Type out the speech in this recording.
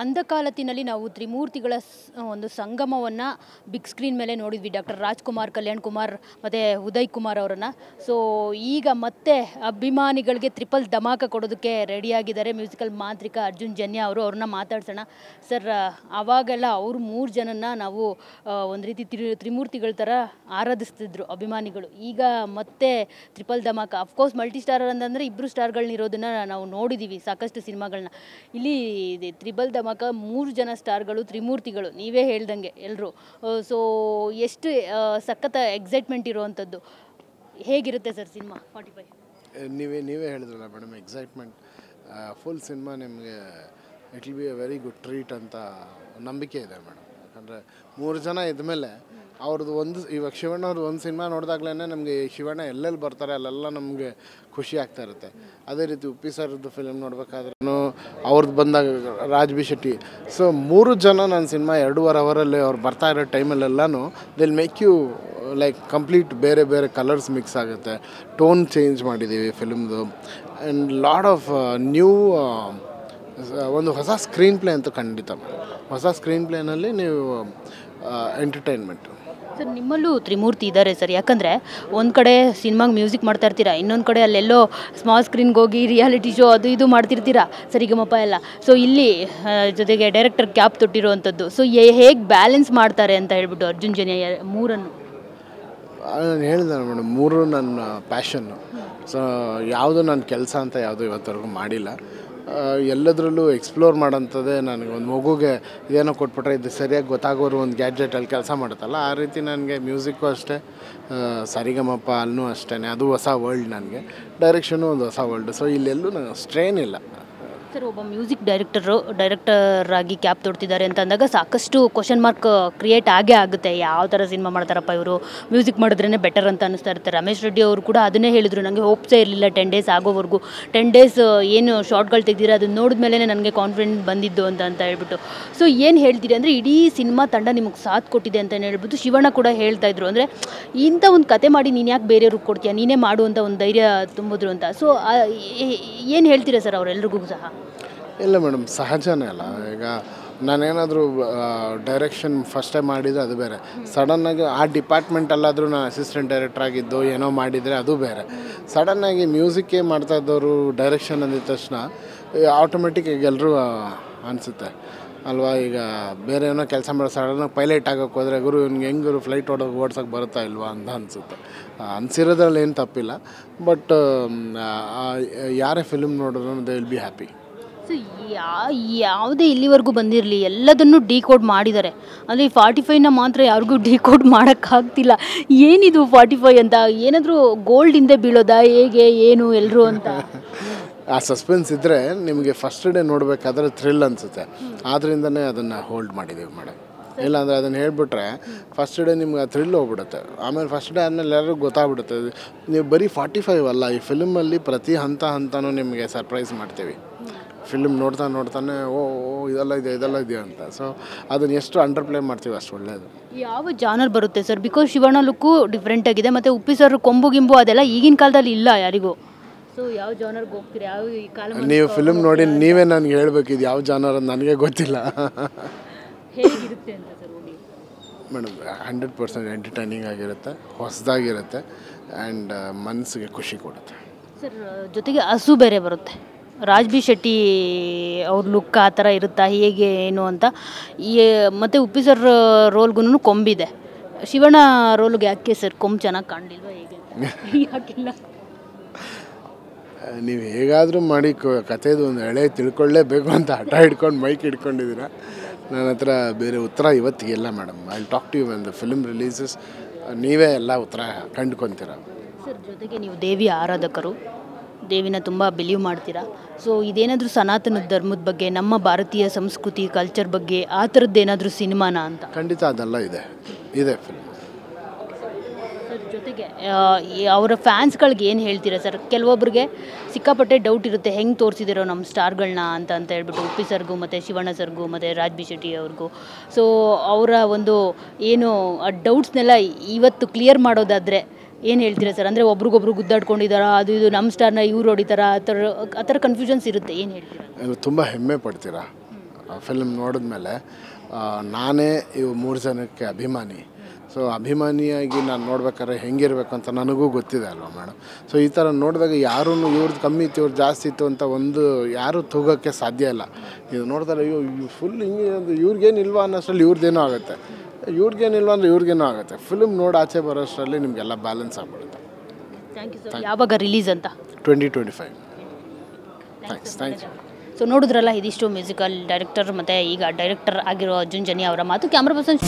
ಅಂಧಕಾಲತಿನಲ್ಲಿ ನಾವು ತ್ರಿಮೂರ್ತಿಗಳ ಒಂದು ಸಂಗಮವನ್ನು big screen ಮೇಲೆ ನೋಡಿದ್ವಿ. ಡಾಕ್ಟರ್ ರಾಜ್ಕುಮಾರ್, ಕಲ್ಯಾಣ್ ಕುಮಾರ್ ಮತ್ತು ಉದಯ್ ಕುಮಾರ್ ಅವರನ್ನು. ಸೊ ಈಗ ಮತ್ತೆ ಅಭಿಮಾನಿಗಳಿಗೆ ಟ್ರಿಪಲ್ ಧಮಾಕ ಕೊಡೋದಕ್ಕೆ ರೆಡಿಯಾಗಿದ್ದಾರೆ ಮ್ಯೂಸಿಕಲ್ ಮಾಂತ್ರಿಕ ಅರ್ಜುನ್ ಜನ್ಯ ಅವರು. ಅವ್ರನ್ನ ಮಾತಾಡ್ಸೋಣ. ಸರ್, ಆವಾಗೆಲ್ಲ ಅವರು 3 ಜನನ್ನ ನಾವು ಒಂದು ರೀತಿ ತ್ರಿಮೂರ್ತಿಗಳ ಥರ ಆರಾಧಿಸ್ತಿದ್ರು ಅಭಿಮಾನಿಗಳು. ಈಗ ಮತ್ತೆ triple dhamaka. Of course multi starrer ಅಂತಂದರೆ 2 ಸ್ಟಾರ್ಗಳನ್ನಿರೋದನ್ನು ನಾವು ನೋಡಿದ್ದೀವಿ ಸಾಕಷ್ಟು ಸಿನಿಮಾಗಳನ್ನ. ಇಲ್ಲಿ ತ್ರಿಬಲ್ ಧಮಾಕ 3 ಜನ ಸ್ಟಾರ್ಗಳು, ತ್ರಿಮೂರ್ತಿಗಳು, ನೀವೇ ಹೇಳ್ದಂಗೆ ಎಲ್ಲರೂ. ಸೊ ಎಷ್ಟು ಸಖತ್ ಎಕ್ಸೈಟ್ಮೆಂಟ್ ಇರುವಂಥದ್ದು. ಹೇಗಿರುತ್ತೆ ಸರ್ ಸಿನಿಮಾ 45? ನೀವೇ ಹೇಳಿದ್ರಲ್ಲ ಮೇಡಮ್, ಎಕ್ಸೈಟ್ಮೆಂಟ್ ಫುಲ್ ಸಿನಿಮಾ ನಿಮಗೆ it will be A very good treat ಅಂತ ನಂಬಿಕೆ ಇದೆ ಮೇಡಮ್. ಯಾಕಂದರೆ 3 ಜನ ಇದ್ಮೇಲೆ ಅವ್ರದ್ದು ಇವಾಗ ಶಿವಣ್ಣ ಅವ್ರದ್ದು ಒಂದು ಸಿನಿಮಾ ನೋಡಿದಾಗಲೇ ನಮಗೆ ಶಿವಣ್ಣ ಎಲ್ಲೆಲ್ಲಿ ಬರ್ತಾರೆ ಅಲ್ಲೆಲ್ಲ ನಮಗೆ ಖುಷಿ ಆಗ್ತಾ ಇರುತ್ತೆ. ಅದೇ ರೀತಿ ಉಪ್ಪಿ ಸರ್ದು ಫಿಲಮ್ ನೋಡ್ಬೇಕಾದ್ರೂ ಅವ್ರದ್ದು ಬಂದಾಗ ರಾಜ್ ಬಿ ಶೆಟ್ಟಿ. ಸೊ 3 ಜನ ನನ್ನ ಸಿನಿಮಾ 2.5 ಅವರಲ್ಲಿ ಅವ್ರು ಬರ್ತಾ ಇರೋ ಟೈಮಲ್ಲೆಲ್ಲನೂ ದಿಲ್ ಮೇಕ್ ಯು ಲೈಕ್ ಕಂಪ್ಲೀಟ್ ಬೇರೆ ಬೇರೆ ಕಲರ್ಸ್ ಮಿಕ್ಸ್ ಆಗುತ್ತೆ. ಟೋನ್ ಚೇಂಜ್ ಮಾಡಿದ್ದೀವಿ ಫಿಲ್ಮ್ದು. ಆ್ಯಂಡ್ ಲಾಡ್ ಆಫ್ ನ್ಯೂ ಒಂದು ಹೊಸ ಸ್ಕ್ರೀನ್ ಪ್ಲೇ ಅಂತೂ ಖಂಡಿತ. ಹೊಸ ಸ್ಕ್ರೀನ್ ಪ್ಲೇನಲ್ಲಿ ನೀವು ಎಂಟರ್ಟೈನ್ಮೆಂಟು. ಸರ್, ನಿಮ್ಮಲ್ಲೂ ತ್ರಿಮೂರ್ತಿ ಇದ್ದಾರೆ ಸರ್. ಯಾಕಂದರೆ ಒಂದು ಕಡೆ ಸಿನಿಮಾಗೆ ಮ್ಯೂಸಿಕ್ ಮಾಡ್ತಾ ಇರ್ತೀರಾ, ಇನ್ನೊಂದು ಕಡೆ ಅಲ್ಲೆಲ್ಲೋ ಸ್ಮಾಲ್ ಸ್ಕ್ರೀನ್ಗೆ ಹೋಗಿ ರಿಯಾಲಿಟಿ ಶೋ ಅದು ಇದು ಮಾಡ್ತಿರ್ತೀರಾ, ಸರಿಗಮಪ ಎಲ್ಲ. ಸೊ ಇಲ್ಲಿ ಜೊತೆಗೆ ಡೈರೆಕ್ಟರ್ ಕ್ಯಾಪ್ ತೊಟ್ಟಿರುವಂಥದ್ದು. ಸೊ ಹೇಗೆ ಬ್ಯಾಲೆನ್ಸ್ ಮಾಡ್ತಾರೆ ಅಂತ ಹೇಳ್ಬಿಟ್ಟು ಅರ್ಜುನ್ ಜನ್ಯ 3 ನಾನು ಹೇಳಿದೆ ಮೇಡಮ್, 3 ನನ್ನ ಪ್ಯಾಷನ್ನು. ಸೊ ಯಾವುದು ನನ್ನ ಕೆಲಸ ಅಂತ ಯಾವುದು ಇವತ್ತವರೆಗೂ ಮಾಡಿಲ್ಲ. ಎಲ್ಲದರಲ್ಲೂ ಎಕ್ಸ್ಪ್ಲೋರ್ ಮಾಡೋಂಥದ್ದೇ. ನನಗೆ ಒಂದು ಮಗುಗೆ ಏನೋ ಕೊಟ್ಬಿಟ್ರೆ ಇದು ಸರಿಯಾಗಿ ಗೊತ್ತಾಗೋರು ಒಂದು ಗ್ಯಾಡ್ಜೆಟಲ್ಲಿ ಕೆಲಸ ಮಾಡುತ್ತಲ್ಲ, ಆ ರೀತಿ ನನಗೆ ಮ್ಯೂಸಿಕ್ಕು ಅಷ್ಟೇ, ಸರಿಗಮಪ ಅಲ್ಲೂ ಅಷ್ಟೇ. ಅದು ಹೊಸ ವರ್ಲ್ಡ್ ನನಗೆ. ಡೈರೆಕ್ಷನು ಒಂದು ಹೊಸ ವರ್ಲ್ಡ್. ಸೊ ಇಲ್ಲೆಲ್ಲೂ ನನಗೆ ಸ್ಟ್ರೇನ್ ಇಲ್ಲ. ಸರ್, ಒಬ್ಬ ಮ್ಯೂಸಿಕ್ ಡೈರೆಕ್ಟರ್ ಆಗಿ ಕ್ಯಾಪ್ ತೊಡ್ತಿದ್ದಾರೆ ಅಂತ ಅಂದಾಗ ಸಾಕಷ್ಟು ಕ್ವಶನ್ ಮಾರ್ಕ್ ಕ್ರಿಯೇಟ್ ಆಗೇ ಆಗುತ್ತೆ. ಯಾವ ಥರ ಸಿನಿಮಾ ಮಾಡ್ತಾರಪ್ಪ ಇವರು, ಮ್ಯೂಸಿಕ್ ಮಾಡಿದ್ರೇ ಬೆಟರ್ ಅಂತ ಅನ್ನಿಸ್ತಾ ಇರ್ತಾರೆ. ರಮೇಶ್ ರೆಡ್ಡಿ ಅವರು ಕೂಡ ಅದನ್ನೇ ಹೇಳಿದರು, ನನಗೆ ಹೋಪ್ಸೇ ಇರಲಿಲ್ಲ 10 ಡೇಸ್ ಆಗೋವರೆಗೂ. 10 ಡೇಸ್ ಏನು ಶಾರ್ಟ್ಗಳು ತೆಗ್ದಿರ ಅದನ್ನು ನೋಡಿದ ಮೇಲೆ ನನಗೆ ಕಾನ್ಫಿಡೆಂಟ್ ಬಂದಿದ್ದು ಅಂತ ಹೇಳ್ಬಿಟ್ಟು. ಸೊ ಏನು ಹೇಳ್ತೀರಿ ಅಂದರೆ ಇಡೀ ಸಿನಿಮಾ ತಂಡ ನಿಮಗೆ ಸಾಥ್ ಕೊಟ್ಟಿದೆ ಅಂತ ಹೇಳ್ಬಿಟ್ಟು ಶಿವಣ್ಣ ಕೂಡ ಹೇಳ್ತಾಯಿದ್ರು. ಅಂದರೆ ಇಂಥ ಒಂದು ಕತೆ ಮಾಡಿ ನೀನು ಯಾಕೆ ಬೇರೆಯವ್ರಿಗೆ ಕೊಡ್ತೀಯ, ನೀನೇ ಮಾಡು ಅಂತ ಒಂದು ಧೈರ್ಯ ತುಂಬಿದ್ರು ಅಂತ. ಸೊ ಏನು ಹೇಳ್ತೀರಾ ಸರ್ ಅವರೆಲ್ರಿಗೂ ಸಹ? ಇಲ್ಲ ಮೇಡಮ್, ಸಹಜನೇ ಅಲ್ಲ. ಈಗ ನಾನೇನಾದರೂ ಡೈರೆಕ್ಷನ್ ಫಸ್ಟ್ ಟೈಮ್ ಮಾಡಿದರೆ ಅದು ಬೇರೆ. ಸಡನ್ನಾಗಿ ಆ ಡಿಪಾರ್ಟ್ಮೆಂಟಲ್ಲಾದರೂ ನಾನು ಅಸಿಸ್ಟೆಂಟ್ ಡೈರೆಕ್ಟರ್ ಆಗಿದ್ದು ಏನೋ ಮಾಡಿದರೆ ಅದು ಬೇರೆ. ಸಡನ್ನಾಗಿ ಮ್ಯೂಸಿಕ್ಕೇ ಮಾಡ್ತಾ ಇದ್ದವರು ಡೈರೆಕ್ಷನ್ ಅಂದಿದ ತಕ್ಷಣ ಆಟೋಮೆಟಿಕ್ಕಾಗಿ ಎಲ್ಲರೂ ಅನಿಸುತ್ತೆ ಅಲ್ವಾ. ಈಗ ಬೇರೆ ಏನೋ ಕೆಲಸ ಮಾಡೋ ಸಡನ್ನಾಗಿ ಪೈಲಟ್ ಆಗೋಕ್ಕೆ ಹೋದರೆ ಗುರು ಇವ್ನಿಗೆ ಹೆಂಗೆ ಫ್ಲೈಟ್ ಓಡ್ಸೋಕ್ಕೆ ಬರುತ್ತಾ ಇಲ್ವಾ ಅಂತ ಅನಿಸುತ್ತೆ. ಅನಿಸಿರೋದ್ರಲ್ಲಿ ಏನು ತಪ್ಪಿಲ್ಲ. ಬಟ್ ಯಾರೇ ಫಿಲ್ಮ್ ನೋಡಿದ್ರು they will be happy. So ಯಾವುದೇ ಇಲ್ಲಿವರೆಗೂ ಬಂದಿರಲಿ ಎಲ್ಲದನ್ನು ಡಿಕೋಡ್ ಮಾಡಿದ್ದಾರೆ. ಅಂದರೆ ಈ 45ನ ಮಾತ್ರ ಯಾರಿಗೂ ಡಿಕೋಡ್ ಮಾಡೋಕ್ಕಾಗ್ತಿಲ್ಲ. ಏನಿದು 45 ಅಂತ? ಏನಾದರೂ ಗೋಲ್ಡ್ ಹಿಂದೆ ಬೀಳೋದಾ, ಹೇಗೆ ಏನು ಎಲ್ಲರೂ ಅಂತ? ಆ ಸಸ್ಪೆನ್ಸ್ ಇದ್ದರೆ ನಿಮಗೆ ಫಸ್ಟ್ ಡೇ ನೋಡಬೇಕಾದ್ರೆ ಥ್ರಿಲ್ ಅನಿಸುತ್ತೆ. ಆದ್ದರಿಂದನೇ ಅದನ್ನು ಹೋಲ್ಡ್ ಮಾಡಿದ್ದೀವಿ ಮೇಡಮ್. ಇಲ್ಲಾಂದರೆ ಅದನ್ನು ಹೇಳಿಬಿಟ್ರೆ ಫಸ್ಟ್ ಡೇ ನಿಮ್ಗೆ ಆ ಥ್ರಿಲ್ ಹೋಗ್ಬಿಡುತ್ತೆ. ಆಮೇಲೆ ಫಸ್ಟ್ ಡೇ ಆದಮೇಲೆ ಎಲ್ಲರಿಗೂ ಗೊತ್ತಾಗ್ಬಿಡುತ್ತೆ. ನೀವು ಬರೀ 45 ಅಲ್ಲ, ಈ ಫಿಲ್ಮಲ್ಲಿ ಪ್ರತಿ ಹಂತನೂ ನಿಮಗೆ ಸರ್ಪ್ರೈಸ್ ಮಾಡ್ತೀವಿ. ಫಿಲ್ಮ್ ನೋಡ್ತಾನೆ ಇದೆಲ್ಲ ಇದೆ ಅಂತ. ಸೊ ಅದನ್ನು ಎಷ್ಟು ಅಂಡರ್ ಪ್ಲೇ ಮಾಡ್ತೀವಿ ಅಷ್ಟು ಒಳ್ಳೆಯದು. ಯಾವ ಜಾನರ್ ಬರುತ್ತೆ sir? Because Shivanna look different ಆಗಿದೆ, ಮತ್ತು ಉಪ್ಪಿ ಸರ್ ಕೊಂಬು ಗಿಂಬು ಅದೆಲ್ಲ ಈಗಿನ ಕಾಲದಲ್ಲಿ ಇಲ್ಲ ಯಾರಿಗೂ. ಸೊ ಯಾವ ಜಾನರ್ಗೆ ಹೋಗ್ತೀರಿ? ಯಾವ ಈ ಕಾಲ ನೀವು ಫಿಲ್ಮ್ ನೋಡಿ ನೀವೇ ನನಗೆ ಹೇಳ್ಬೇಕಿದ್ದು ಯಾವ ಜಾನರ್ ಅಂತ ನನಗೆ ಗೊತ್ತಿಲ್ಲ. ಹೇಗಿರುತ್ತೆ ಅಂತ ಸರ್ ಹೋಗಿ? ಮೇಡಮ್ 100% ಎಂಟರ್ಟೈನಿಂಗ್ ಆಗಿರುತ್ತೆ, ಹೊಸದಾಗಿರುತ್ತೆ, ಆ್ಯಂಡ್ ಮನಸ್ಸಿಗೆ ಖುಷಿ ಕೊಡುತ್ತೆ ಸರ್. ಜೊತೆಗೆ ಹಸು ಬೇರೆ ಬರುತ್ತೆ. ರಾಜ್ ಬಿ ಶೆಟ್ಟಿ ಅವ್ರ ಲುಕ್ ಆ ಥರ ಇರುತ್ತಾ, ಹೇಗೆ ಏನು ಅಂತ. ಮತ್ತು ಉಪ್ಪಿ ಸರ್ ರೋಲ್ಗೂ ಕೊಂಬಿದೆ. ಶಿವಣ್ಣ ರೋಲ್ಗೆ ಯಾಕೆ ಸರ್ ಕೊಂಬು ಚೆನ್ನಾಗಿ ಕಾಣಲಿಲ್ವ, ಹೇಗೆ ಯಾಕಿಲ್ಲ? ನೀವು ಹೇಗಾದರೂ ಮಾಡಿ ಕಥೆದು ಒಂದು ಎಳೆ ತಿಳ್ಕೊಳ್ಳೇಬೇಕು ಅಂತ ಹಠ ಹಿಡ್ಕೊಂಡು ಮೈಕ್ ಹಿಡ್ಕೊಂಡಿದ್ದೀರಾ. ನನ್ನ ಹತ್ರ ಬೇರೆ ಉತ್ತರ ಇವತ್ತಿಗೆಲ್ಲ madam. I will talk to you when the film releases. ನೀವೇ ಎಲ್ಲ ಉತ್ತರ ಕಂಡುಕೊತೀರ ಸರ್. ಜೊತೆಗೆ ನೀವು ದೇವಿ ಆರಾಧಕರು, ದೇವಿನ ತುಂಬ ಬಿಲೀವ್ ಮಾಡ್ತೀರಾ. ಸೊ ಇದೇನಾದರೂ ಸನಾತನ ಧರ್ಮದ ಬಗ್ಗೆ, ನಮ್ಮ ಭಾರತೀಯ ಸಂಸ್ಕೃತಿ ಕಲ್ಚರ್ ಬಗ್ಗೆ ಆ ಥರದ್ದೇನಾದರೂ ಸಿನಿಮಾನ ಅಂತ? ಖಂಡಿತ ಅದೆಲ್ಲ ಇದೆ ಫಿಲ್ಮ್. ಸರ್, ಜೊತೆಗೆ ಅವರ ಫ್ಯಾನ್ಸ್ಗಳಿಗೆ ಏನು ಹೇಳ್ತೀರಾ ಸರ್? ಕೆಲವೊಬ್ಬರಿಗೆ ಸಿಕ್ಕಾಪಟ್ಟೆ ಡೌಟ್ ಇರುತ್ತೆ, ಹೆಂಗೆ ತೋರಿಸಿದಿರೋ ನಮ್ಮ ಸ್ಟಾರ್ಗಳನ್ನ ಅಂತ ಹೇಳ್ಬಿಟ್ಟು ಉಪ್ಪಿ ಸರ್ಗೂ ಮತ್ತು ಶಿವಣ್ಣ ಸರ್ಗೂ ಮತ್ತು ರಾಜ್ ಬಿ ಶೆಟ್ಟಿ ಅವ್ರಿಗೂ. ಸೊ ಅವರ ಒಂದು ಏನು ಆ ಡೌಟ್ಸ್ನೆಲ್ಲ ಇವತ್ತು ಕ್ಲಿಯರ್ ಮಾಡೋದಾದರೆ ಏನು ಹೇಳ್ತೀರಾ ಸರ್? ಅಂದರೆ ಒಬ್ರಿಗೊಬ್ರು ಗುದ್ದಾಡ್ಕೊಂಡಿದ್ದಾರಾ, ಅದು ಇದು ನಮ್ಮ ಸ್ಟಾರ್ನ ಇವ್ರು ಹೊಡಿತಾರಾ, ಆ ಥರ ಕನ್ಫ್ಯೂಷನ್ಸ್ ಇರುತ್ತೆ. ಏನು ಹೇಳ್ತೀರಾ? ತುಂಬ ಹೆಮ್ಮೆ ಪಡ್ತೀರಾ ಫಿಲ್ಮ್ ನೋಡಿದ್ಮೇಲೆ ನಾನೇ ಇವು 3 ಜನಕ್ಕೆ ಅಭಿಮಾನಿ. ಸೊ ಅಭಿಮಾನಿಯಾಗಿ ನಾನು ನೋಡ್ಬೇಕಾದ್ರೆ ಹೆಂಗಿರ್ಬೇಕು ಅಂತ ನನಗೂ ಗೊತ್ತಿದೆ ಅಲ್ವಾ ಮೇಡಮ್. ಸೊ ಈ ಥರ ನೋಡಿದಾಗ ಯಾರೂ ಇವ್ರದ್ದು ಕಮ್ಮಿ ಇತ್ತು ಇವ್ರು ಜಾಸ್ತಿ ಇತ್ತು ಅಂತ ಒಂದು ಯಾರೂ ತೂಗೋಕ್ಕೆ ಸಾಧ್ಯ ಇಲ್ಲ. ಇದು ನೋಡ್ತಾರೆ ಅಯ್ಯೋ ಫುಲ್ ಹಿಂಗೆ ಇವ್ರಿಗೇನಿಲ್ವಾ ಅನ್ನೋಷ್ಟರಲ್ಲಿ ಇವ್ರದ್ದೇನೋ ಆಗುತ್ತೆ, ಇವ್ರಿಗೇನಿಲ್ವ ಅಂದರೆ ಇವ್ರಿಗೇನೋ ಆಗುತ್ತೆ. ಫಿಲ್ಮ್ ನೋಡಿ ಆಚೆ ಬರೋಷ್ಟರಲ್ಲಿ ನಿಮಗೆಲ್ಲ ಬ್ಯಾಲೆನ್ಸ್ ಆಗ್ಬಿಡುತ್ತೆ. Thank you sir. ಯಾವಾಗ ರಿಲೀಸ್ ಅಂತ? 2025. ಥ್ಯಾಂಕ್ಸ್. ಸೊ ನೋಡಿದ್ರಲ್ಲ, ಇದಿಷ್ಟು ಮ್ಯೂಸಿಕಲ್ ಡೈರೆಕ್ಟರ್ ಮತ್ತು ಈಗ ಡೈರೆಕ್ಟರ್ ಆಗಿರೋ ಅರ್ಜುನ್ ಜನ್ಯ ಅವರ ಮಾತು. Camera person